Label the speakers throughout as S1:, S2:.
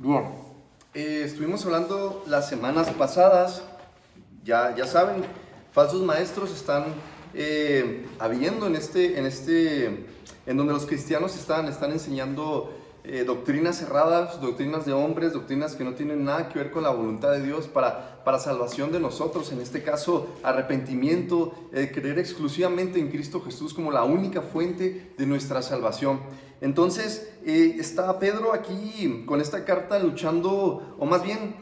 S1: Bien, estuvimos hablando las semanas pasadas, ya saben, falsos maestros están habiendo en donde los cristianos están enseñando doctrinas cerradas, doctrinas de hombres, doctrinas que no tienen nada que ver con la voluntad de Dios para salvación de nosotros, en este caso arrepentimiento, creer exclusivamente en Cristo Jesús como la única fuente de nuestra salvación. Entonces está Pedro aquí con esta carta luchando, o más bien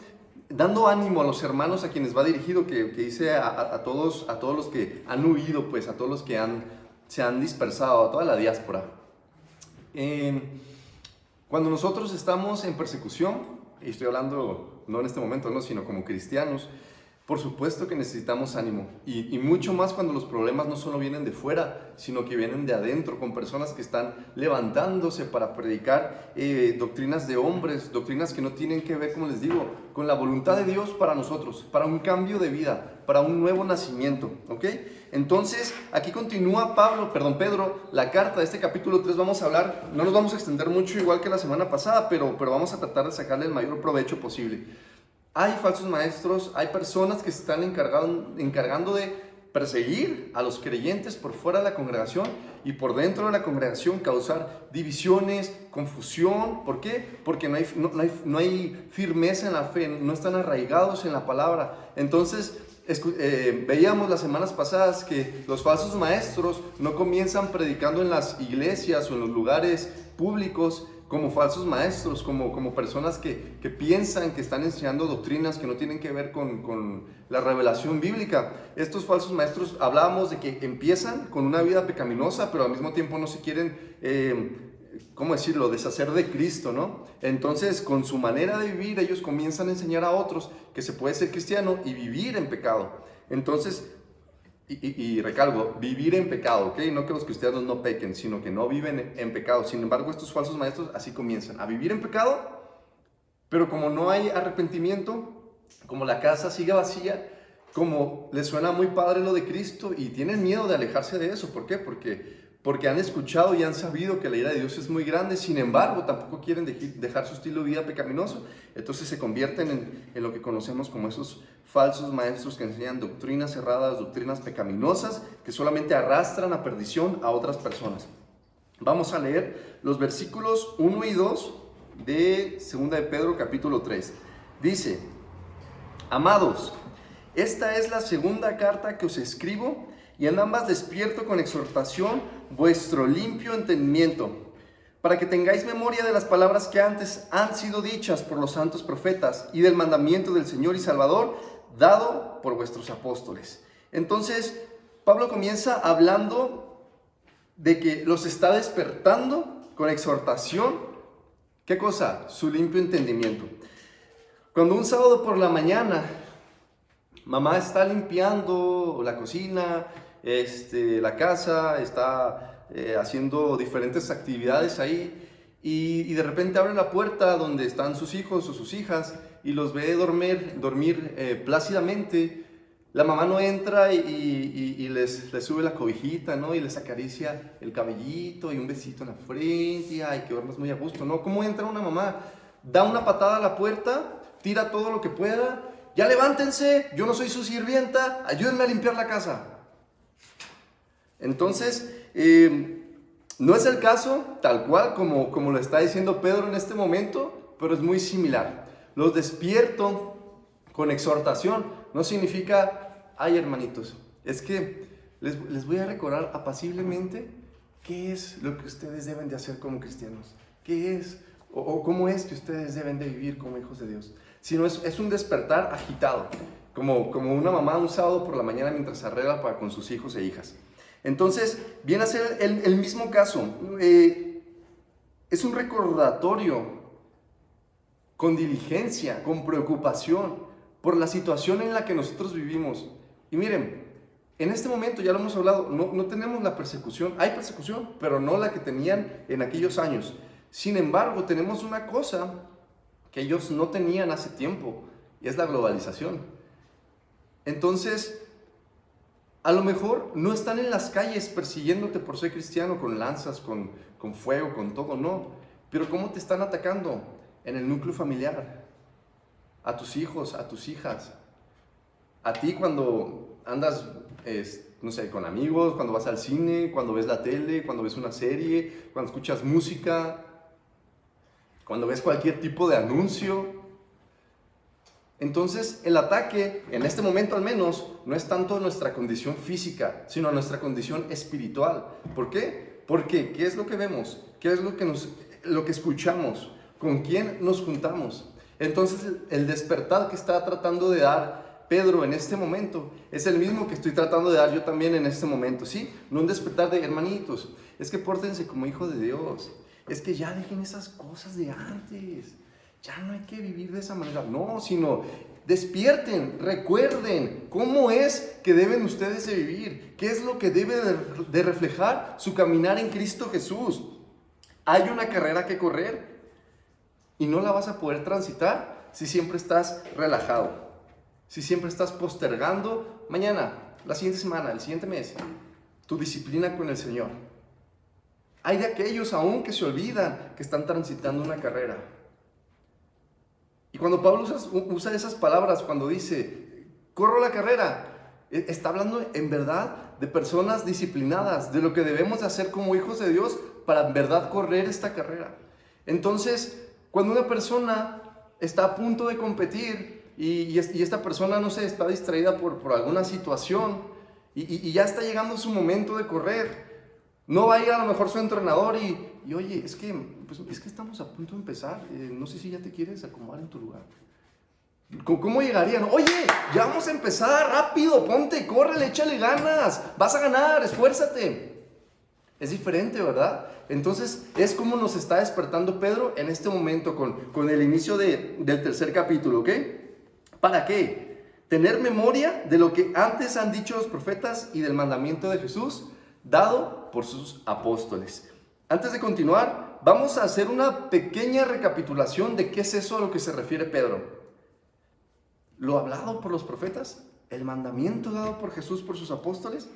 S1: dando ánimo a los hermanos a quienes va dirigido, que dice a todos los que han huido, pues a todos los que se han dispersado, a toda la diáspora. Cuando nosotros estamos en persecución, y estoy hablando no en este momento, no, sino como cristianos, por supuesto que necesitamos ánimo, y mucho más cuando los problemas no solo vienen de fuera, sino que vienen de adentro, con personas que están levantándose para predicar doctrinas de hombres, doctrinas que no tienen que ver, como les digo, con la voluntad de Dios para nosotros, para un cambio de vida, para un nuevo nacimiento, ¿ok? Entonces, aquí continúa Pedro, la carta de este capítulo 3, vamos a hablar, no nos vamos a extender mucho igual que la semana pasada, pero vamos a tratar de sacarle el mayor provecho posible. Hay falsos maestros, hay personas que se están encargando de perseguir a los creyentes por fuera de la congregación y por dentro de la congregación causar divisiones, confusión. ¿Por qué? Porque no hay firmeza en la fe, no están arraigados en la palabra. Entonces, veíamos las semanas pasadas que los falsos maestros no comienzan predicando en las iglesias o en los lugares públicos como falsos maestros, como personas que piensan que están enseñando doctrinas que no tienen que ver con la revelación bíblica. Estos falsos maestros, hablábamos de que empiezan con una vida pecaminosa, pero al mismo tiempo no se quieren, ¿cómo decirlo?, deshacer de Cristo, ¿no? Entonces, con su manera de vivir, ellos comienzan a enseñar a otros que se puede ser cristiano y vivir en pecado. Entonces, y recalco, vivir en pecado, ¿ok? No que los cristianos no pequen, sino que no viven en pecado. Sin embargo, estos falsos maestros así comienzan, a vivir en pecado, pero como no hay arrepentimiento, como la casa sigue vacía, como les suena muy padre lo de Cristo y tienen miedo de alejarse de eso. ¿Por qué? Porque han escuchado y han sabido que la ira de Dios es muy grande, sin embargo, tampoco quieren dejar su estilo de vida pecaminoso. Entonces se convierten en lo que conocemos como esos falsos maestros que enseñan doctrinas cerradas, doctrinas pecaminosas, que solamente arrastran a perdición a otras personas. Vamos a leer los versículos 1 y 2 de 2 de Pedro capítulo 3. Dice: Amados, esta es la segunda carta que os escribo, y en ambas despierto con exhortación vuestro limpio entendimiento, para que tengáis memoria de las palabras que antes han sido dichas por los santos profetas y del mandamiento del Señor y Salvador dado por vuestros apóstoles. Entonces, Pablo comienza hablando de que los está despertando con exhortación. ¿Qué cosa? Su limpio entendimiento. Cuando un sábado por la mañana mamá está limpiando la cocina, la casa, está haciendo diferentes actividades ahí, y de repente abre la puerta donde están sus hijos o sus hijas y los ve dormir plácidamente, la mamá no entra y les sube la cobijita, ¿no? Y les acaricia el cabellito y un besito en la frente, y ay, que duermas muy a gusto, ¿no? ¿Cómo entra una mamá? Da una patada a la puerta, tira todo lo que pueda. Ya levántense, yo no soy su sirvienta, ayúdenme a limpiar la casa. Entonces, no es el caso tal cual como lo está diciendo Pedro en este momento, pero es muy similar. Los despierto con exhortación no significa, ay hermanitos, es que les voy a recordar apaciblemente qué es lo que ustedes deben de hacer como cristianos, qué es o cómo es que ustedes deben de vivir como hijos de Dios. Sino es un despertar agitado, como una mamá un sábado por la mañana mientras se arregla con sus hijos e hijas. Entonces, viene a ser el mismo caso. Es un recordatorio con diligencia, con preocupación por la situación en la que nosotros vivimos. Y miren, en este momento, ya lo hemos hablado, no tenemos la persecución. Hay persecución, pero no la que tenían en aquellos años. Sin embargo, tenemos una cosa que ellos no tenían hace tiempo, y es la globalización. Entonces, a lo mejor no están en las calles persiguiéndote por ser cristiano con lanzas, con fuego, con todo, no. Pero ¿cómo te están atacando? en el núcleo familiar, a tus hijos, a tus hijas, a ti cuando andas, no sé, con amigos, cuando vas al cine, cuando ves la tele, cuando ves una serie, cuando escuchas música, cuando ves cualquier tipo de anuncio. Entonces, el ataque, en este momento al menos, no es tanto nuestra condición física, sino nuestra condición espiritual. ¿Por qué? Porque, ¿qué es lo que vemos? ¿Qué es lo que escuchamos? ¿Con quién nos juntamos? Entonces, el despertar que está tratando de dar Pedro en este momento es el mismo que estoy tratando de dar yo también en este momento, ¿sí? No un despertar de hermanitos, es que pórtense como hijos de Dios, es que ya dejen esas cosas de antes. Ya no hay que vivir de esa manera, no, sino despierten, recuerden cómo es que deben ustedes de vivir, qué es lo que debe de reflejar su caminar en Cristo Jesús. Hay una carrera que correr y no la vas a poder transitar si siempre estás relajado, si siempre estás postergando mañana, la siguiente semana, el siguiente mes, tu disciplina con el Señor. Hay de aquellos aún que se olvidan que están transitando una carrera. Y cuando Pablo usa esas palabras, cuando dice, corro la carrera, está hablando en verdad de personas disciplinadas, de lo que debemos de hacer como hijos de Dios para en verdad correr esta carrera. Entonces, cuando una persona está a punto de competir y esta persona, no sé, está distraída por alguna situación y ya está llegando su momento de correr, no va a ir a lo mejor su entrenador y oye, es que estamos a punto de empezar, no sé si ya te quieres acomodar en tu lugar. ¿Cómo llegarían? Oye, ya vamos a empezar, rápido, ponte, córrele, échale ganas, vas a ganar, esfuérzate. Es diferente, ¿verdad? Entonces, es como nos está despertando Pedro en este momento con el inicio del tercer capítulo, ¿ok? ¿Para qué? Tener memoria de lo que antes han dicho los profetas y del mandamiento de Jesús dado por sus apóstoles. Antes de continuar, vamos a hacer una pequeña recapitulación de qué es eso a lo que se refiere Pedro. Lo hablado por los profetas, el mandamiento dado por Jesús por sus apóstoles.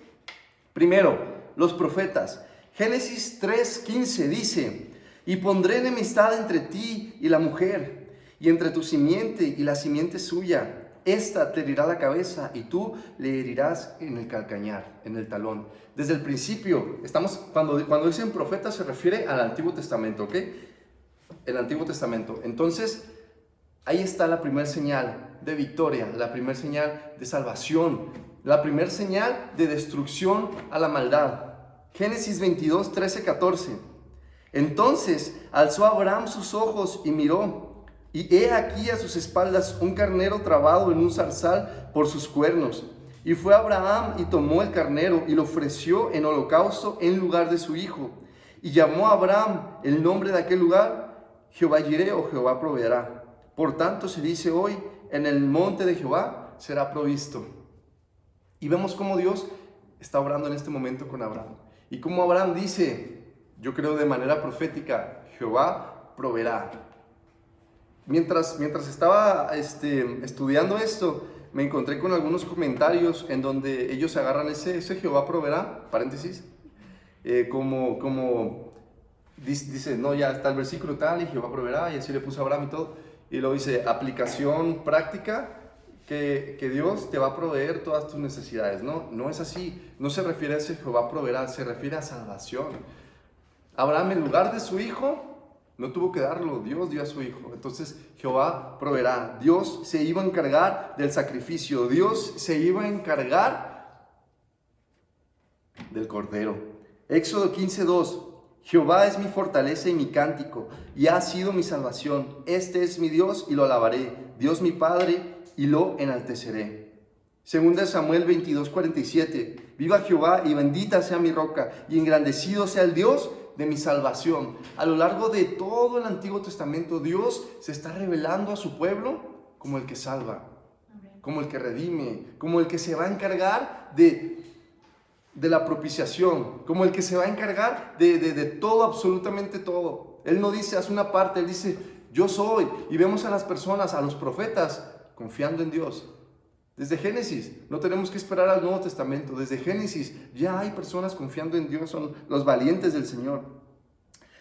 S1: Primero, los profetas. Génesis 3:15 dice, y pondré enemistad entre ti y la mujer, y entre tu simiente y la simiente suya. Esta te herirá la cabeza y tú le herirás en el calcañar, en el talón. Desde el principio, cuando dicen profeta se refiere al Antiguo Testamento, ¿ok? El Antiguo Testamento. Entonces, ahí está la primera señal de victoria, la primera señal de salvación, la primera señal de destrucción a la maldad. Génesis 22, 13, 14. Entonces alzó Abraham sus ojos y miró, y he aquí a sus espaldas un carnero trabado en un zarzal por sus cuernos. Y fue Abraham y tomó el carnero y lo ofreció en holocausto en lugar de su hijo. Y llamó a Abraham el nombre de aquel lugar, Jehová Jireh, o Jehová proveerá. Por tanto se dice hoy, en el monte de Jehová será provisto. Y vemos cómo Dios está obrando en este momento con Abraham. Y como Abraham dice, yo creo de manera profética, Jehová proveerá. Mientras estaba estudiando esto, me encontré con algunos comentarios en donde ellos agarran ese Jehová proveerá, paréntesis, como dice, no, ya está el versículo tal y Jehová proveerá, y así le puso a Abraham y todo, y luego dice, aplicación práctica, que Dios te va a proveer todas tus necesidades. No es así, no se refiere a ese Jehová proveerá, se refiere a salvación. Abraham, en lugar de su hijo, no tuvo que darlo, Dios dio a su hijo. Entonces Jehová proveerá. Dios se iba a encargar del sacrificio. Dios se iba a encargar del cordero. Éxodo 15:2. Jehová es mi fortaleza y mi cántico, y ha sido mi salvación. Este es mi Dios y lo alabaré. Dios mi Padre y lo enalteceré. Segunda Samuel 22:47. Viva Jehová y bendita sea mi roca, y engrandecido sea el Dios de mi salvación. A lo largo de todo el Antiguo Testamento, Dios se está revelando a su pueblo como el que salva, como el que redime, como el que se va a encargar de la propiciación, como el que se va a encargar de todo, absolutamente todo. Él no dice, haz una parte, Él dice, yo soy. Y vemos a las personas, a los profetas, confiando en Dios. Desde Génesis, no tenemos que esperar al Nuevo Testamento. Desde Génesis ya hay personas confiando en Dios, son los valientes del Señor.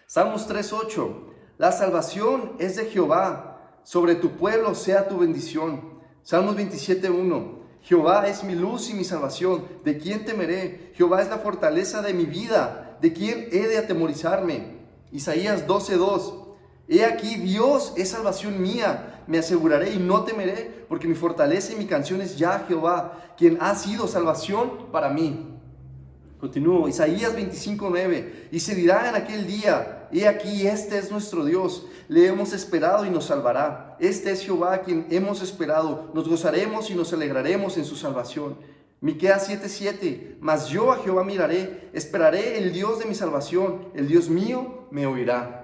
S1: Salmos 3:8. La salvación es de Jehová, sobre tu pueblo sea tu bendición. Salmos 27:1. Jehová es mi luz y mi salvación, ¿de quién temeré? Jehová es la fortaleza de mi vida, ¿de quién he de atemorizarme? Isaías 12:2. He aquí, Dios es salvación mía, me aseguraré y no temeré, porque mi fortaleza y mi canción es ya Jehová, quien ha sido salvación para mí. Continúo, Isaías 25:9. Y se dirá en aquel día: he aquí, este es nuestro Dios, le hemos esperado y nos salvará. Este es Jehová, a quien hemos esperado, nos gozaremos y nos alegraremos en su salvación. Miqueas 7:7. Mas yo a Jehová miraré, esperaré el Dios de mi salvación, el Dios mío me oirá.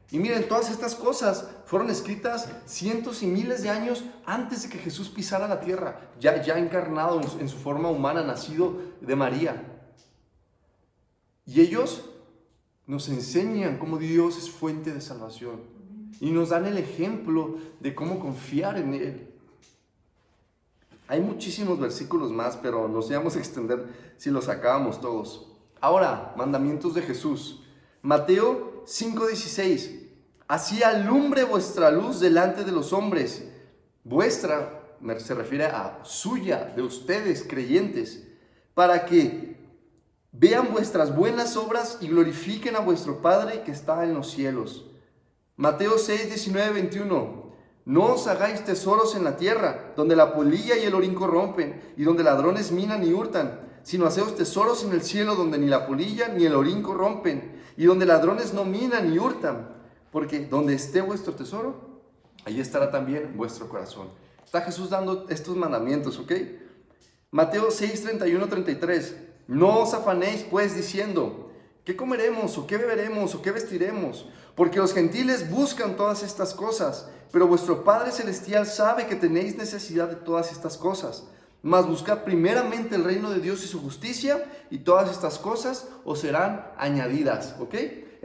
S1: Y miren, todas estas cosas fueron escritas cientos y miles de años antes de que Jesús pisara la tierra, ya encarnado en su forma humana, nacido de María. Y ellos nos enseñan cómo Dios es fuente de salvación y nos dan el ejemplo de cómo confiar en Él. Hay muchísimos versículos más, pero nos íbamos a extender si los sacábamos todos. Ahora, mandamientos de Jesús. Mateo 5:16. Así alumbre vuestra luz delante de los hombres. Vuestra se refiere a suya, de ustedes creyentes, para que vean vuestras buenas obras y glorifiquen a vuestro Padre que está en los cielos. Mateo 6:19-21. No os hagáis tesoros en la tierra, donde la polilla y el orín corrompen, y donde ladrones minan y hurtan, sino haceos tesoros en el cielo, donde ni la polilla ni el orín corrompen, y donde ladrones no minan ni hurtan. Porque donde esté vuestro tesoro, ahí estará también vuestro corazón. Está Jesús dando estos mandamientos, ¿ok? Mateo 6:31-33. No os afanéis pues diciendo: ¿qué comeremos, o qué beberemos, o qué vestiremos? Porque los gentiles buscan todas estas cosas, pero vuestro Padre Celestial sabe que tenéis necesidad de todas estas cosas. Mas buscad primeramente el reino de Dios y su justicia, y todas estas cosas os serán añadidas, ¿ok?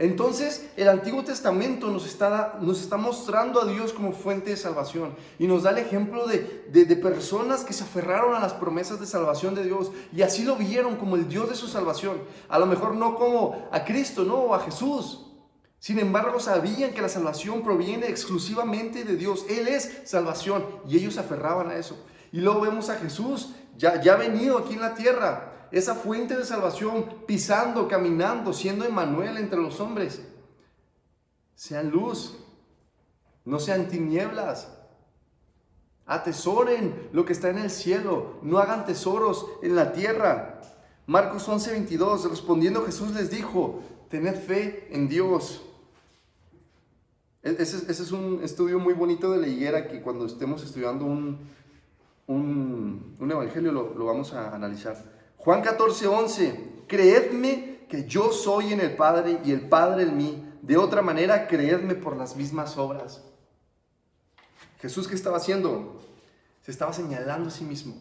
S1: Entonces, el Antiguo Testamento nos está mostrando a Dios como fuente de salvación y nos da el ejemplo de personas que se aferraron a las promesas de salvación de Dios y así lo vieron como el Dios de su salvación. A lo mejor no como a Cristo, no, o a Jesús. Sin embargo, sabían que la salvación proviene exclusivamente de Dios. Él es salvación y ellos se aferraban a eso. Y luego vemos a Jesús ya venido aquí en la tierra, esa fuente de salvación, pisando, caminando, siendo Emmanuel entre los hombres. Sean luz, no sean tinieblas. Atesoren lo que está en el cielo, no hagan tesoros en la tierra. Marcos 11:22, respondiendo Jesús les dijo: tened fe en Dios. Ese es un estudio muy bonito de la higuera, que cuando estemos estudiando un evangelio lo vamos a analizar. Juan 14:11, creedme que yo soy en el Padre y el Padre en mí. De otra manera, creedme por las mismas obras. Jesús, ¿qué estaba haciendo? Se estaba señalando a sí mismo.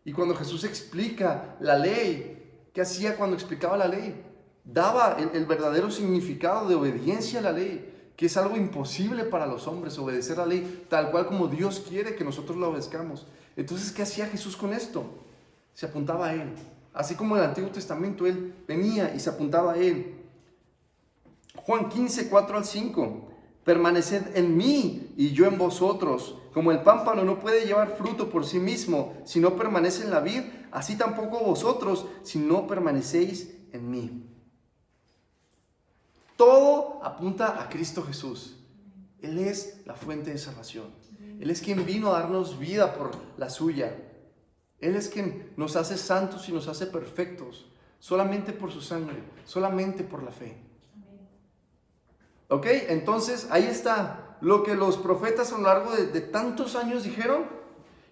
S1: Y cuando Jesús explica la ley, ¿qué hacía cuando explicaba la ley? Daba el verdadero significado de obediencia a la ley, que es algo imposible para los hombres, obedecer la ley tal cual como Dios quiere que nosotros la obedezcamos. Entonces, ¿qué hacía Jesús con esto? Se apuntaba a Él. Así como en el Antiguo Testamento, Él venía y se apuntaba a Él. Juan 15:4-5. Permaneced en mí y yo en vosotros. Como el pámpano no puede llevar fruto por sí mismo si no permanece en la vid, así tampoco vosotros si no permanecéis en mí. Todo apunta a Cristo Jesús. Él es la fuente de salvación. Él es quien vino a darnos vida por la suya. Él es quien nos hace santos y nos hace perfectos, solamente por su sangre, solamente por la fe. ¿Ok? Entonces, ahí está lo que los profetas a lo largo de tantos años dijeron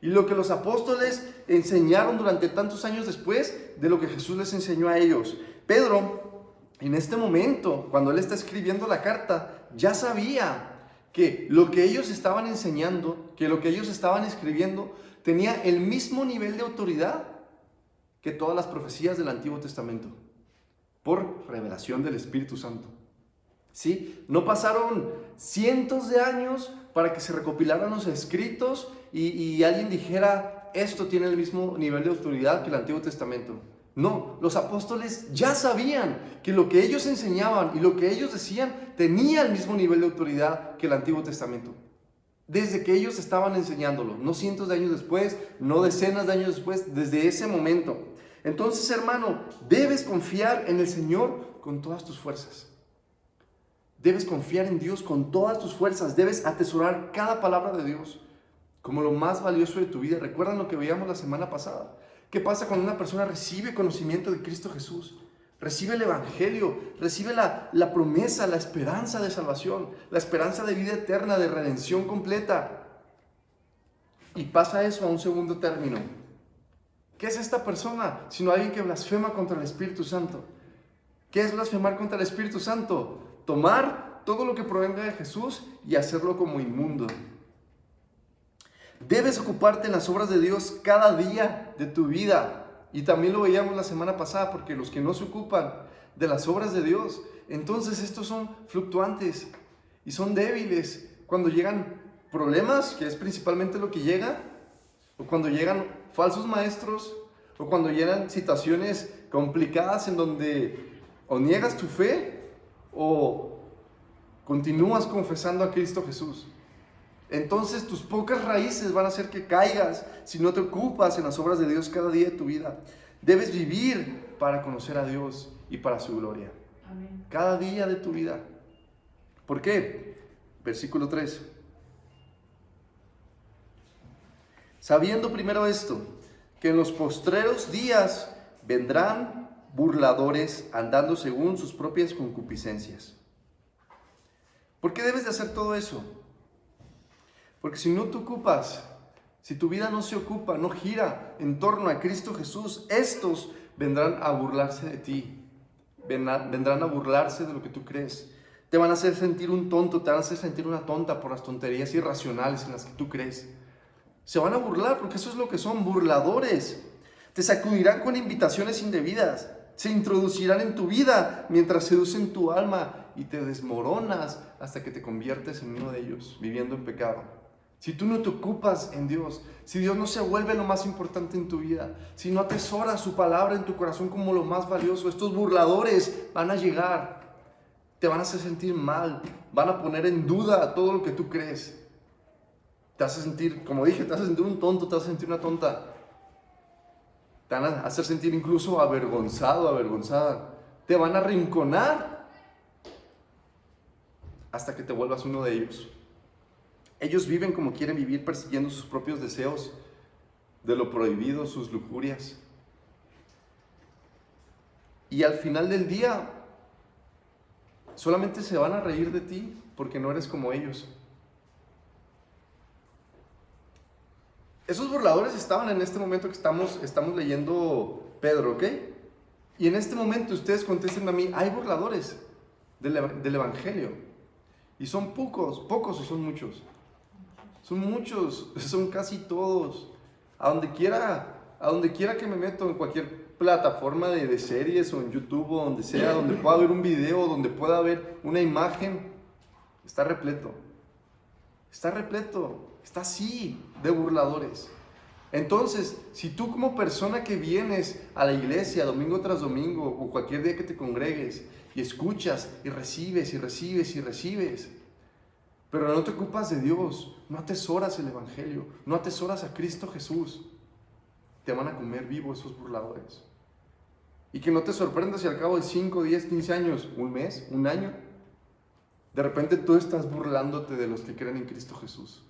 S1: y lo que los apóstoles enseñaron durante tantos años después de lo que Jesús les enseñó a ellos. Pedro, en este momento, cuando él está escribiendo la carta, ya sabía que lo que ellos estaban enseñando, que lo que ellos estaban escribiendo, tenía el mismo nivel de autoridad que todas las profecías del Antiguo Testamento, por revelación del Espíritu Santo. ¿Sí? No pasaron cientos de años para que se recopilaran los escritos y alguien dijera: esto tiene el mismo nivel de autoridad que el Antiguo Testamento. No, los apóstoles ya sabían que lo que ellos enseñaban y lo que ellos decían tenía el mismo nivel de autoridad que el Antiguo Testamento. Desde que ellos estaban enseñándolo, no cientos de años después, no decenas de años después, desde ese momento. Entonces, hermano, debes confiar en el Señor con todas tus fuerzas. Debes confiar en Dios con todas tus fuerzas. Debes atesorar cada palabra de Dios como lo más valioso de tu vida. ¿Recuerdan lo que veíamos la semana pasada? ¿Qué pasa cuando una persona recibe conocimiento de Cristo Jesús? Recibe el Evangelio, recibe la promesa, la esperanza de salvación, la esperanza de vida eterna, de redención completa. Y pasa eso a un segundo término. ¿Qué es esta persona? Sino alguien que blasfema contra el Espíritu Santo. ¿Qué es blasfemar contra el Espíritu Santo? Tomar todo lo que provenga de Jesús y hacerlo como inmundo. Debes ocuparte en las obras de Dios cada día de tu vida. Y también lo veíamos la semana pasada, porque los que no se ocupan de las obras de Dios, entonces estos son fluctuantes y son débiles. Cuando llegan problemas, que es principalmente lo que llega, o cuando llegan falsos maestros, o cuando llegan situaciones complicadas en donde o niegas tu fe o continúas confesando a Cristo Jesús. Entonces tus pocas raíces van a hacer que caigas si no te ocupas en las obras de Dios cada día de tu vida. Debes vivir para conocer a Dios y para su gloria. Amén. Cada día de tu vida. ¿Por qué? Versículo 3. Sabiendo primero esto, que en los postreros días vendrán burladores andando según sus propias concupiscencias. ¿Por qué debes de hacer todo eso? Porque si no te ocupas, si tu vida no se ocupa, no gira en torno a Cristo Jesús, estos vendrán a burlarse de ti, vendrán a burlarse de lo que tú crees. Te van a hacer sentir un tonto, te van a hacer sentir una tonta por las tonterías irracionales en las que tú crees. Se van a burlar porque eso es lo que son, burladores. Te sacudirán con invitaciones indebidas, se introducirán en tu vida mientras seducen tu alma y te desmoronas hasta que te conviertes en uno de ellos, viviendo en pecado. Si tú no te ocupas en Dios, si Dios no se vuelve lo más importante en tu vida, si no atesoras su palabra en tu corazón como lo más valioso, estos burladores van a llegar, te van a hacer sentir mal, van a poner en duda todo lo que tú crees. Te hace sentir, como dije, te hace sentir un tonto, te hace sentir una tonta. Te van a hacer sentir incluso avergonzado, avergonzada. Te van a arrinconar hasta que te vuelvas uno de ellos. Ellos viven como quieren vivir, persiguiendo sus propios deseos de lo prohibido, sus lujurias. Y al final del día, solamente se van a reír de ti porque no eres como ellos. Esos burladores estaban en este momento que estamos leyendo Pedro, ¿ok? Y en este momento ustedes contesten a mí, hay burladores del Evangelio. Y son pocos o son muchos. Son muchos, son casi todos. A donde quiera que me meto, en cualquier plataforma de series o en YouTube o donde sea, donde pueda haber un video, donde pueda haber una imagen, está repleto. Está así de burladores. Entonces, si tú como persona que vienes a la iglesia domingo tras domingo o cualquier día que te congregues y escuchas y recibes, pero no te ocupas de Dios, no atesoras el Evangelio, no atesoras a Cristo Jesús, te van a comer vivo esos burladores. Y que no te sorprendas si al cabo de 5, 10, 15 años, un mes, un año, de repente tú estás burlándote de los que creen en Cristo Jesús.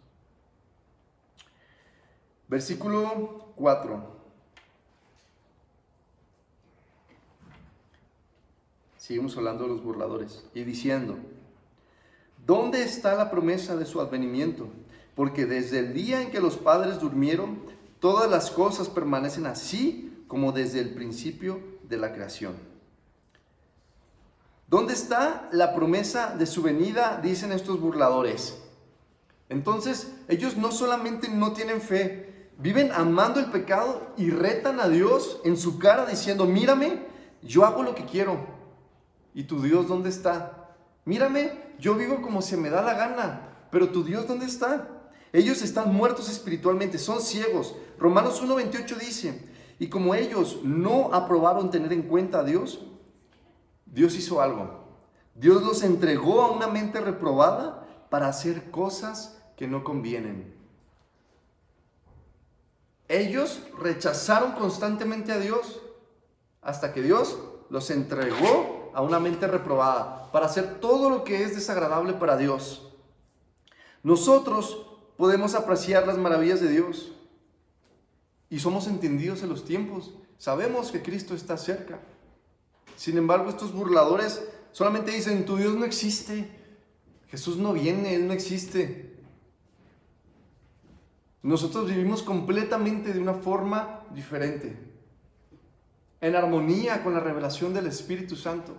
S1: Versículo 4. Seguimos hablando de los burladores y diciendo: ¿dónde está la promesa de su advenimiento? Porque desde el día en que los padres durmieron, todas las cosas permanecen así como desde el principio de la creación. ¿Dónde está la promesa de su venida? Dicen estos burladores. Entonces, ellos no solamente no tienen fe, viven amando el pecado y retan a Dios en su cara diciendo: mírame, yo hago lo que quiero. ¿Y tu Dios dónde está? Mírame, yo vivo como se me da la gana, pero tu Dios ¿dónde está? Ellos están muertos espiritualmente, son ciegos. Romanos 1:28 dice: Y como ellos no aprobaron tener en cuenta a Dios, Dios hizo algo. Dios los entregó a una mente reprobada para hacer cosas que no convienen. Ellos rechazaron constantemente a Dios hasta que Dios los entregó a una mente reprobada para hacer todo lo que es desagradable para Dios. Nosotros podemos apreciar las maravillas de Dios y somos entendidos en los tiempos. Sabemos que Cristo está cerca. Sin embargo, estos burladores solamente dicen: tu Dios no existe, Jesús no viene, Él no existe. Nosotros vivimos completamente de una forma diferente, en armonía con la revelación del Espíritu Santo.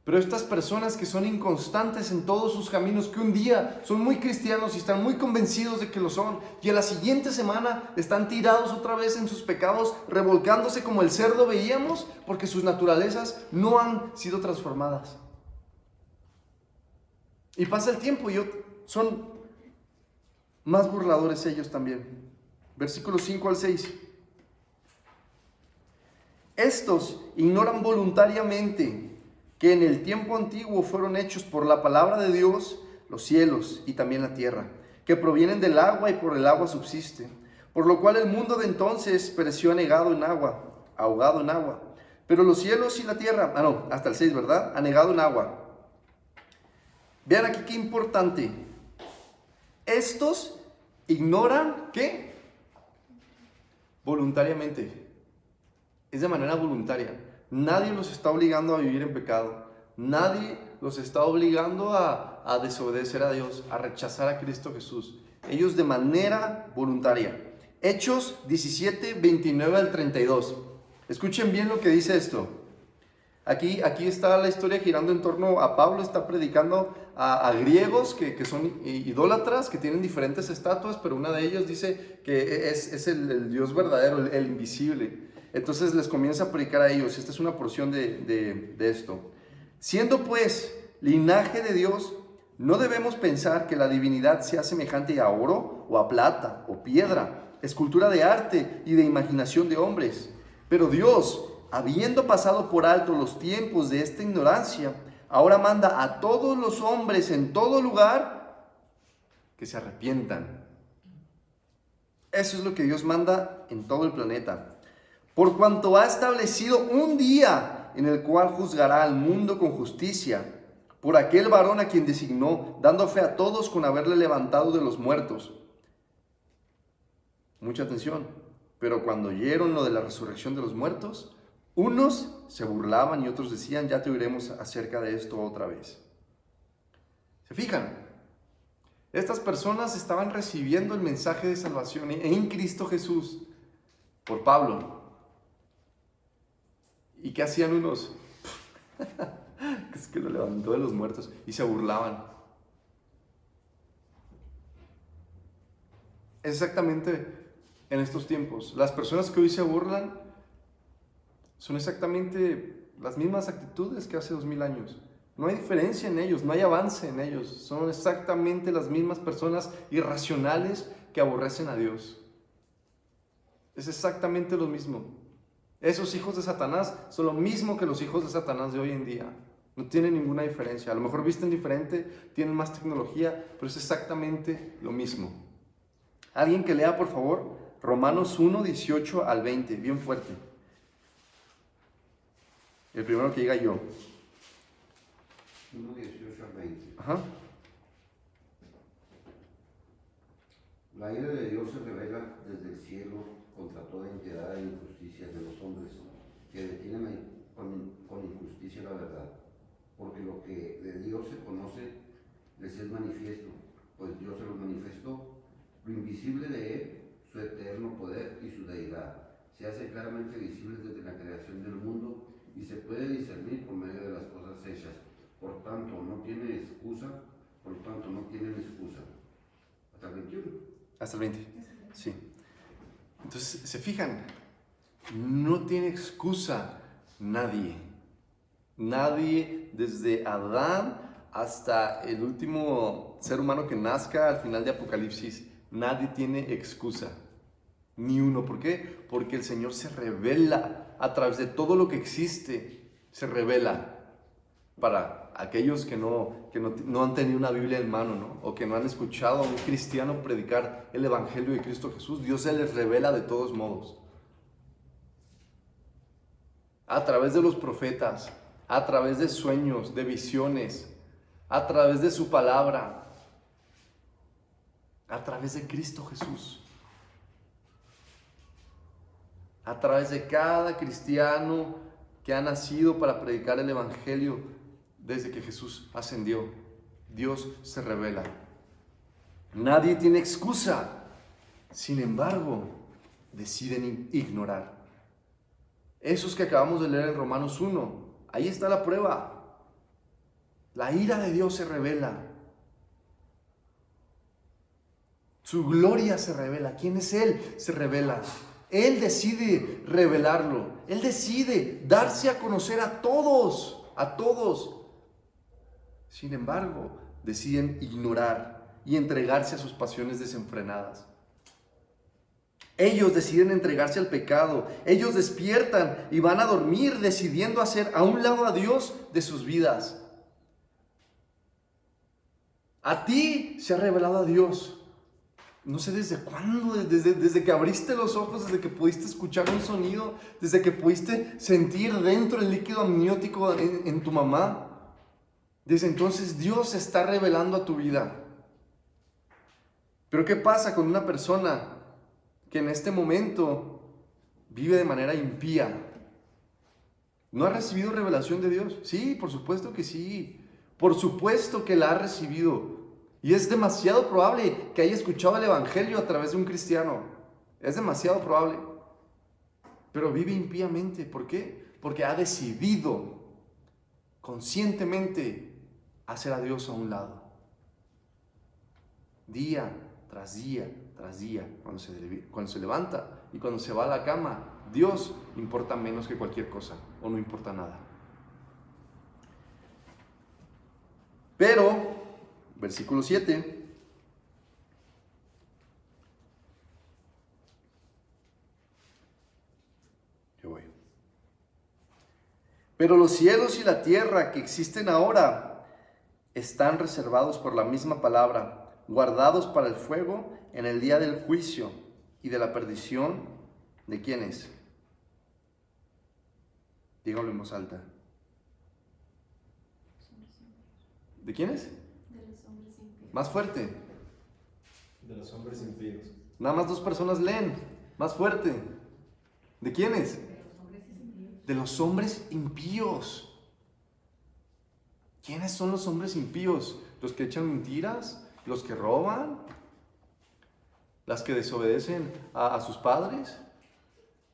S1: Pero estas personas que son inconstantes en todos sus caminos, que un día son muy cristianos y están muy convencidos de que lo son, y a la siguiente semana están tirados otra vez en sus pecados, revolcándose como el cerdo veíamos, porque sus naturalezas no han sido transformadas. Y pasa el tiempo y son más burladores ellos también. Versículos 5 al 6. Estos ignoran voluntariamente que en el tiempo antiguo fueron hechos por la palabra de Dios los cielos y también la tierra, que provienen del agua y por el agua subsiste, por lo cual el mundo de entonces pereció anegado en agua, ahogado en agua. Pero los cielos y la tierra, hasta el 6, ¿verdad? Anegado en agua. Vean aquí qué importante. Estos ignoran, ¿qué? Voluntariamente. Es de manera voluntaria. Nadie los está obligando a vivir en pecado. Nadie los está obligando a desobedecer a Dios, a rechazar a Cristo Jesús. Ellos de manera voluntaria. Hechos 17, 29 al 32. Escuchen bien lo que dice esto. Aquí está la historia girando en torno a Pablo. Está predicando a griegos que son idólatras, que tienen diferentes estatuas, pero una de ellas dice que es el Dios verdadero, el invisible. Entonces les comienza a predicar a ellos. Esta es una porción de esto. Siendo pues linaje de Dios, no debemos pensar que la divinidad sea semejante a oro o a plata o piedra, escultura de arte y de imaginación de hombres. Pero Dios, habiendo pasado por alto los tiempos de esta ignorancia, ahora manda a todos los hombres en todo lugar que se arrepientan. Eso es lo que Dios manda en todo el planeta. Por cuanto ha establecido un día en el cual juzgará al mundo con justicia, por aquel varón a quien designó, dando fe a todos con haberle levantado de los muertos. Mucha atención. Pero cuando oyeron lo de la resurrección de los muertos, unos se burlaban y otros decían: ya te oiremos acerca de esto otra vez. ¿Se fijan? Estas personas estaban recibiendo el mensaje de salvación en Cristo Jesús por Pablo. ¿Y qué hacían unos? Es que lo levantó de los muertos y se burlaban. Es exactamente en estos tiempos. Las personas que hoy se burlan son exactamente las mismas actitudes que hace 2000 años. No hay diferencia en ellos, no hay avance en ellos. Son exactamente las mismas personas irracionales que aborrecen a Dios. Es exactamente lo mismo. Esos hijos de Satanás son lo mismo que los hijos de Satanás de hoy en día. No tienen ninguna diferencia. A lo mejor visten diferente, tienen más tecnología, pero es exactamente lo mismo. Alguien que lea, por favor, Romanos 1, 18 al 20, bien fuerte. El primero que diga yo.
S2: 1, 18 al 20.
S1: Ajá.
S2: La ira de Dios se revela desde el cielo contra toda impiedad e injusticia de los hombres, que detienen con injusticia la verdad, porque lo que de Dios se conoce les es manifiesto, pues Dios se los manifestó. Lo invisible de Él, su eterno poder y su deidad, se hace claramente visible desde la creación del mundo y se puede discernir por medio de las cosas hechas. Por tanto, no tienen excusa. Hasta el 21.
S1: Hasta el 20, sí. Entonces, ¿se fijan? No tiene excusa nadie. Nadie, desde Adán hasta el último ser humano que nazca al final de Apocalipsis, nadie tiene excusa. Ni uno. ¿Por qué? Porque el Señor se revela a través de todo lo que existe. Se revela para aquellos que no han tenido una Biblia en mano, ¿no? O que no han escuchado a un cristiano predicar el Evangelio de Cristo Jesús. Dios se les revela de todos modos. A través de los profetas, a través de sueños, de visiones, a través de su palabra, a través de Cristo Jesús, a través de cada cristiano que ha nacido para predicar el Evangelio desde que Jesús ascendió. Dios se revela. Nadie tiene excusa. Sin embargo, deciden ignorar. Esos que acabamos de leer en Romanos 1, ahí está la prueba. La ira de Dios se revela. Su gloria se revela. ¿Quién es Él? Se revela. Él decide revelarlo. Él decide darse a conocer a todos. A todos. Sin embargo, deciden ignorar y entregarse a sus pasiones desenfrenadas. Ellos deciden entregarse al pecado. Ellos despiertan y van a dormir decidiendo hacer a un lado a Dios de sus vidas. A ti se ha revelado a Dios. No sé desde cuándo, desde que abriste los ojos, desde que pudiste escuchar un sonido, desde que pudiste sentir dentro el líquido amniótico en tu mamá. Desde entonces Dios se está revelando a tu vida. Pero ¿qué pasa con una persona que en este momento vive de manera impía? ¿No ha recibido revelación de Dios? Sí, por supuesto que sí. Por supuesto que la ha recibido. Y es demasiado probable que haya escuchado el Evangelio a través de un cristiano. Es demasiado probable. Pero vive impíamente. ¿Por qué? Porque ha decidido conscientemente hacer a Dios a un lado. Día tras día tras día, cuando se levanta y cuando se va a la cama, Dios importa menos que cualquier cosa, o no importa nada. Pero, versículo 7, yo voy. Pero los cielos y la tierra que existen ahora están reservados por la misma palabra, guardados para el fuego en el día del juicio y de la perdición. ¿De quién es? Dígalo en voz alta. ¿De quién es?
S3: De los hombres impíos.
S1: Más fuerte.
S4: De los hombres impíos.
S1: Nada más 2 personas leen. Más fuerte. ¿De quién es?
S3: De los hombres impíos.
S1: De los hombres impíos. ¿Quiénes son los hombres impíos? ¿Los que echan mentiras? ¿Los que roban? ¿Las que desobedecen a sus padres?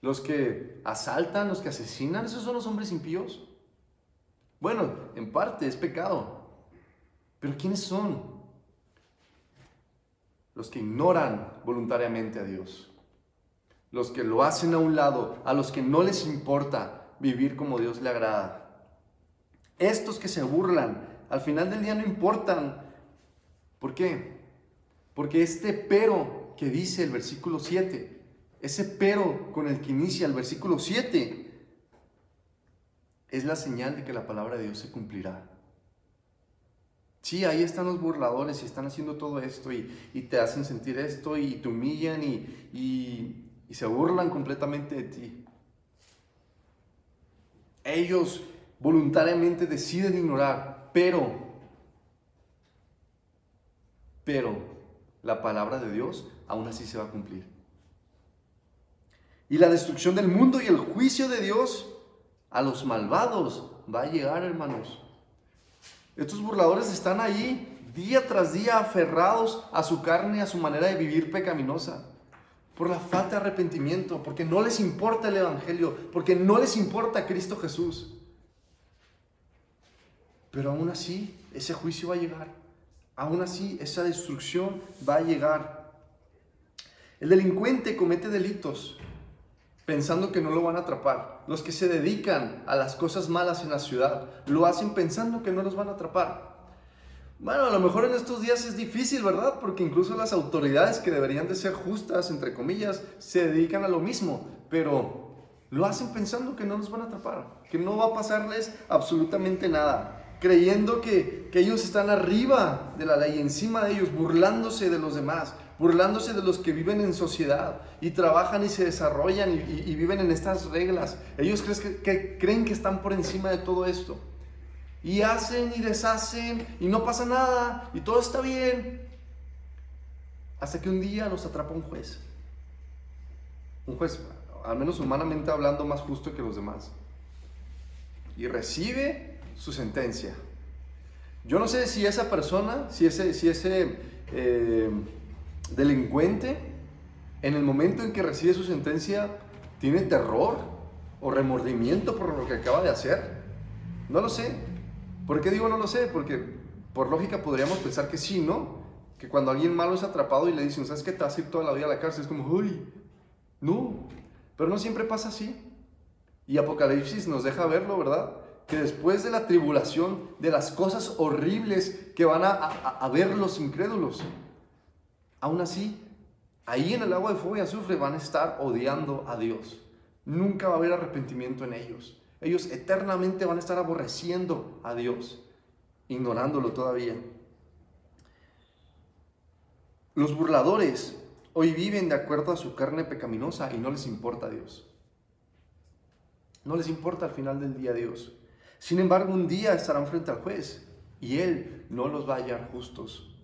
S1: ¿Los que asaltan? ¿Los que asesinan? ¿Esos son los hombres impíos? Bueno, en parte es pecado. ¿Pero quiénes son? Los que ignoran voluntariamente a Dios. Los que lo hacen a un lado, a los que no les importa vivir como Dios le agrada. Estos que se burlan, al final del día no importan. ¿Por qué? Porque este pero que dice el versículo 7, ese pero con el que inicia el versículo 7, es la señal de que la palabra de Dios se cumplirá. Sí, ahí están los burladores y están haciendo todo esto y te hacen sentir esto y te humillan y se burlan completamente de ti. Ellos voluntariamente deciden ignorar, pero la palabra de Dios aún así se va a cumplir. Y la destrucción del mundo y el juicio de Dios a los malvados va a llegar, hermanos. Estos burladores están ahí día tras día aferrados a su carne, a su manera de vivir pecaminosa, por la falta de arrepentimiento, porque no les importa el Evangelio, porque no les importa Cristo Jesús. Pero aún así, ese juicio va a llegar. Aún así, esa destrucción va a llegar. El delincuente comete delitos pensando que no lo van a atrapar. Los que se dedican a las cosas malas en la ciudad lo hacen pensando que no los van a atrapar. Bueno, a lo mejor en estos días es difícil, ¿verdad? Porque incluso las autoridades que deberían de ser justas, entre comillas, se dedican a lo mismo, pero lo hacen pensando que no los van a atrapar, que no va a pasarles absolutamente nada, creyendo que ellos están arriba de la ley, encima de ellos, burlándose de los demás, burlándose de los que viven en sociedad y trabajan y se desarrollan y viven en estas reglas. Ellos creen que están por encima de todo esto. Y hacen y deshacen y no pasa nada y todo está bien. Hasta que un día los atrapa un juez. Un juez, al menos humanamente hablando, más justo que los demás. Y recibe su sentencia. Yo no sé si esa persona, si ese delincuente, en el momento en que recibe su sentencia, tiene terror o remordimiento por lo que acaba de hacer. No lo sé. ¿Por qué digo no lo sé? Porque por lógica podríamos pensar que sí, ¿no? Que cuando alguien malo es atrapado y le dicen, ¿sabes qué? Te vas a ir toda la vida a la cárcel. Es como, uy, no. Pero no siempre pasa así. Y Apocalipsis nos deja verlo, ¿verdad? Que después de la tribulación, de las cosas horribles que van a ver los incrédulos, aún así, ahí en el agua de fuego y azufre van a estar odiando a Dios. Nunca va a haber arrepentimiento en ellos. Ellos eternamente van a estar aborreciendo a Dios, ignorándolo todavía. Los burladores hoy viven de acuerdo a su carne pecaminosa y no les importa a Dios. No les importa al final del día a Dios. Sin embargo, un día estarán frente al juez y Él no los va a hallar justos.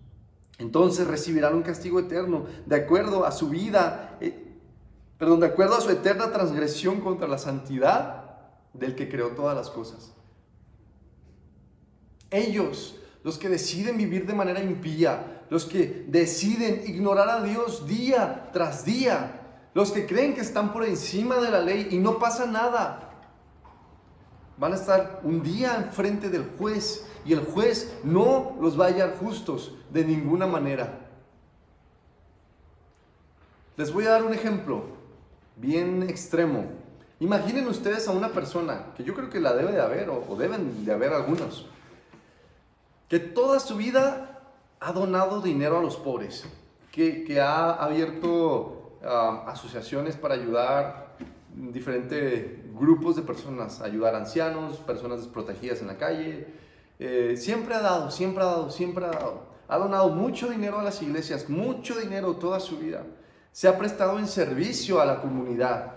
S1: Entonces recibirán un castigo eterno de acuerdo a su vida, de acuerdo a su eterna transgresión contra la santidad del que creó todas las cosas. Ellos, los que deciden vivir de manera impía, los que deciden ignorar a Dios día tras día, los que creen que están por encima de la ley y no pasa nada, van a estar un día enfrente del juez y el juez no los va a hallar justos de ninguna manera. Les voy a dar un ejemplo bien extremo. Imaginen ustedes a una persona, que yo creo que la debe de haber, o deben de haber algunos, que toda su vida ha donado dinero a los pobres, que ha abierto asociaciones para ayudar diferentes grupos de personas, ayudar a ancianos, personas desprotegidas en la calle. Siempre ha dado. Ha donado mucho dinero a las iglesias, mucho dinero toda su vida. Se ha prestado en servicio a la comunidad.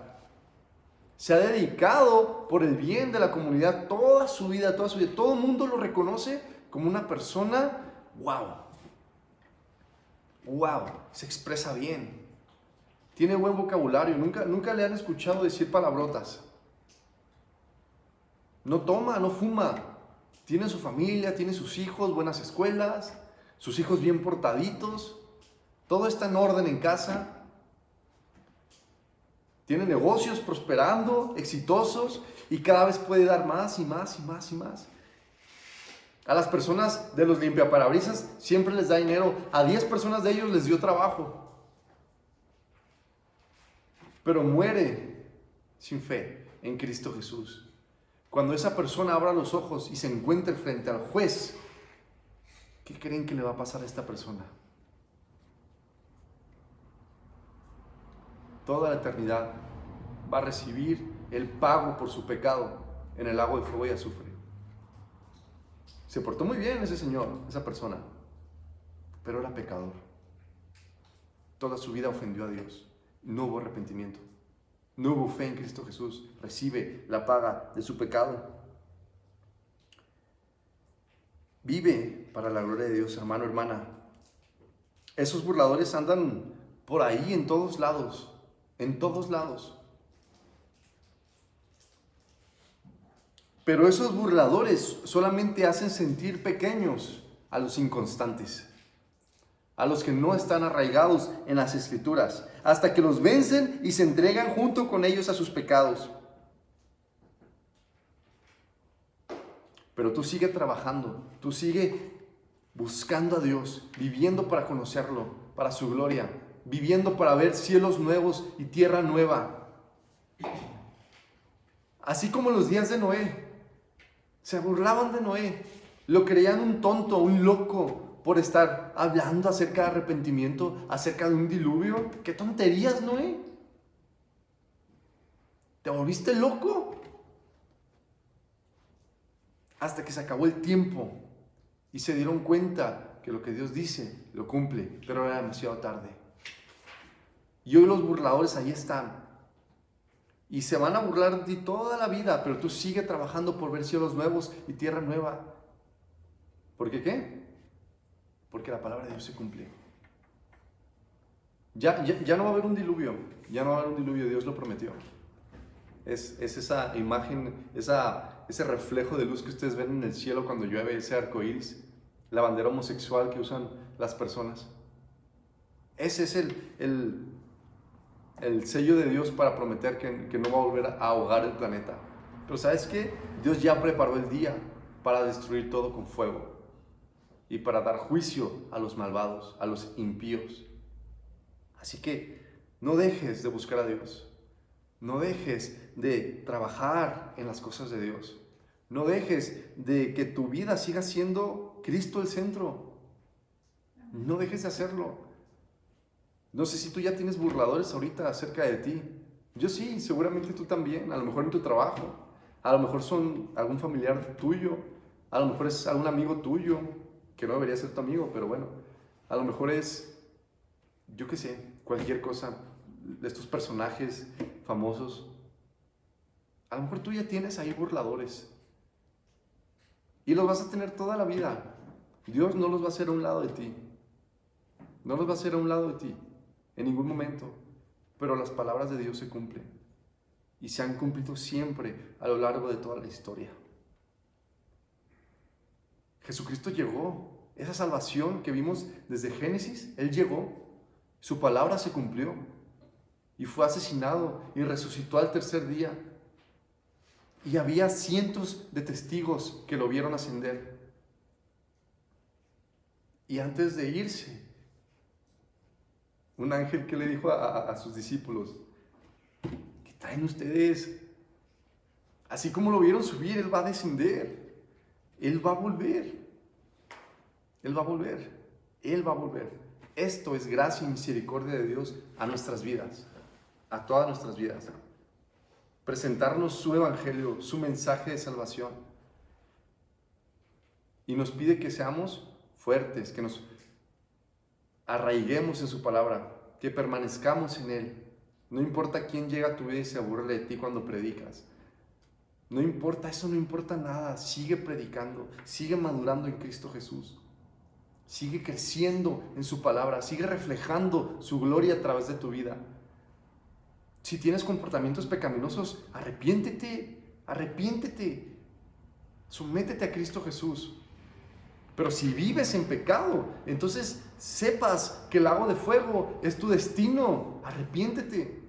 S1: Se ha dedicado por el bien de la comunidad toda su vida. Todo el mundo lo reconoce como una persona, wow, se expresa bien. Tiene buen vocabulario, nunca le han escuchado decir palabrotas. No toma, no fuma. Tiene su familia, tiene sus hijos, buenas escuelas, sus hijos bien portaditos. Todo está en orden en casa. Tiene negocios prosperando, exitosos, y cada vez puede dar más y más y más y más. A las personas de los limpiaparabrisas siempre les da dinero. A 10 personas de ellos les dio trabajo. Pero muere sin fe en Cristo Jesús. Cuando esa persona abra los ojos y se encuentre frente al juez, ¿qué creen que le va a pasar a esta persona? Toda la eternidad va a recibir el pago por su pecado en el lago de fuego y azufre. Se portó muy bien ese señor, esa persona, pero era pecador. Toda su vida ofendió a Dios. No hubo arrepentimiento. No hubo fe en Cristo Jesús. Recibe la paga de su pecado. Vive para la gloria de Dios, hermano, hermana. Esos burladores andan por ahí en todos lados. En todos lados. Pero esos burladores solamente hacen sentir pequeños a los inconstantes, a los que no están arraigados en las Escrituras, hasta que los vencen y se entregan junto con ellos a sus pecados. Pero tú sigue trabajando, tú sigue buscando a Dios, viviendo para conocerlo, para su gloria, viviendo para ver cielos nuevos y tierra nueva. Así como los días de Noé. Se burlaban de Noé. Lo creían un tonto, un loco, por estar hablando acerca de arrepentimiento, acerca de un diluvio. ¡Qué tonterías, Noé! ¿Te volviste loco? Hasta que se acabó el tiempo y se dieron cuenta que lo que Dios dice lo cumple, pero era demasiado tarde. Y hoy los burladores ahí están. Y se van a burlar de ti toda la vida, pero tú sigue trabajando por ver cielos nuevos y tierra nueva. ¿Por qué? Porque la palabra de Dios se cumple. Ya no va a haber un diluvio. Ya no va a haber un diluvio, Dios lo prometió. Es esa imagen, ese reflejo de luz que ustedes ven en el cielo cuando llueve, ese arco iris, la bandera homosexual que usan las personas. Ese es el sello de Dios para prometer que no va a volver a ahogar el planeta. Pero ¿sabes qué? Dios ya preparó el día para destruir todo con fuego y para dar juicio a los malvados, a los impíos. Así que no dejes de buscar a Dios. No dejes de trabajar en las cosas de Dios. No dejes de que tu vida siga siendo Cristo el centro. No dejes de hacerlo. No sé si tú ya tienes burladores ahorita acerca de ti. Yo sí, seguramente tú también. A lo mejor en tu trabajo. A lo mejor son algún familiar tuyo. A lo mejor es algún amigo tuyo, que no debería ser tu amigo, pero bueno. A lo mejor es, yo qué sé, cualquier cosa de estos personajes famosos. A lo mejor tú ya tienes ahí burladores. Y los vas a tener toda la vida. Dios no los va a hacer a un lado de ti. No los va a hacer a un lado de ti. En ningún momento. Pero las palabras de Dios se cumplen. Y se han cumplido siempre a lo largo de toda la historia. Jesucristo llegó. Esa salvación que vimos desde Génesis, Él llegó. Su palabra se cumplió. Y fue asesinado y resucitó al tercer día. Y había cientos de testigos que lo vieron ascender. Y antes de irse, un ángel que le dijo a sus discípulos: ¿qué traen ustedes? Así como lo vieron subir, Él va a descender. Él va a volver. Él va a volver. Él va a volver. Esto es gracia y misericordia de Dios a nuestras vidas. A todas nuestras vidas. Presentarnos su evangelio, su mensaje de salvación. Y nos pide que seamos fuertes, que nos arraiguemos en su palabra, que permanezcamos en Él. No importa quién llega a tu vida y se aburre de ti cuando predicas. No importa, eso no importa nada. Sigue predicando, sigue madurando en Cristo Jesús. Sigue creciendo en su palabra, sigue reflejando su gloria a través de tu vida. Si tienes comportamientos pecaminosos, arrepiéntete. Sométete a Cristo Jesús. Pero si vives en pecado, entonces sepas que el lago de fuego es tu destino. Arrepiéntete.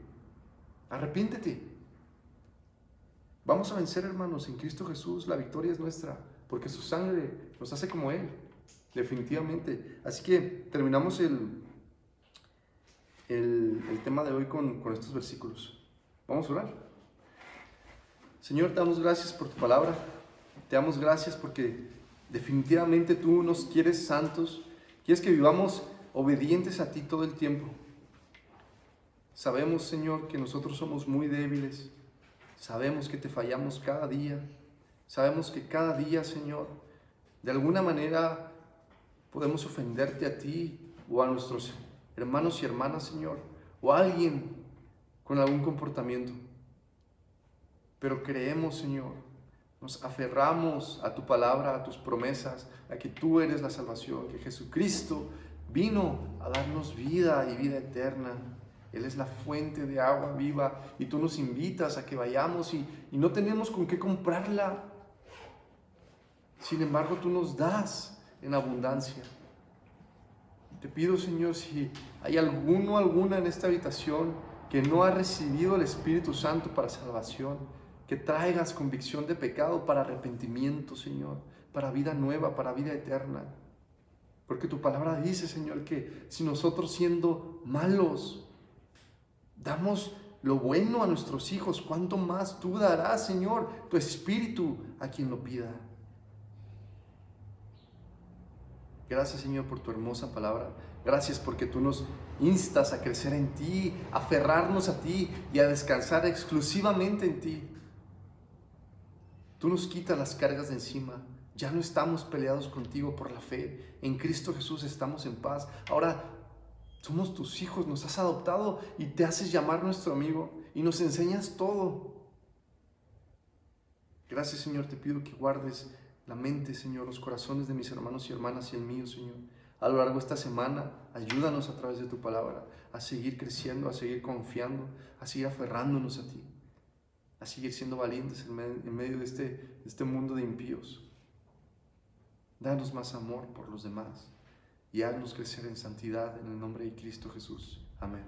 S1: Vamos a vencer, hermanos, en Cristo Jesús. La victoria es nuestra, porque su sangre nos hace como Él, definitivamente. Así que terminamos el tema de hoy con estos versículos. Vamos a orar. Señor, te damos gracias por tu palabra. Te damos gracias porque definitivamente tú nos quieres santos. Quieres que vivamos obedientes a ti todo el tiempo. Sabemos, Señor, que nosotros somos muy débiles. Sabemos que te fallamos cada día. Sabemos que cada día, Señor, de alguna manera podemos ofenderte a ti o a nuestros hermanos y hermanas, Señor, o a alguien con algún comportamiento. Pero creemos, Señor, nos aferramos a tu palabra, a tus promesas, a que tú eres la salvación, que Jesucristo vino a darnos vida y vida eterna. Él es la fuente de agua viva y tú nos invitas a que vayamos y no tenemos con qué comprarla. Sin embargo, tú nos das en abundancia. Te pido, Señor, si hay alguno o alguna en esta habitación que no ha recibido el Espíritu Santo para salvación, que traigas convicción de pecado para arrepentimiento, Señor, para vida nueva, para vida eterna. Porque tu palabra dice, Señor, que si nosotros siendo malos damos lo bueno a nuestros hijos, ¿cuánto más tú darás, Señor, tu Espíritu a quien lo pida? Gracias, Señor, por tu hermosa palabra. Gracias porque tú nos instas a crecer en ti, a aferrarnos a ti y a descansar exclusivamente en ti. Tú nos quitas las cargas de encima. Ya no estamos peleados contigo por la fe. En Cristo Jesús estamos en paz. Ahora somos tus hijos, nos has adoptado y te haces llamar nuestro amigo y nos enseñas todo. Gracias, Señor, te pido que guardes la mente, Señor, los corazones de mis hermanos y hermanas y el mío, Señor. A lo largo de esta semana, ayúdanos a través de tu palabra a seguir creciendo, a seguir confiando, a seguir aferrándonos a ti, a seguir siendo valientes en medio de este mundo de impíos. Danos más amor por los demás y haznos crecer en santidad en el nombre de Cristo Jesús. Amén.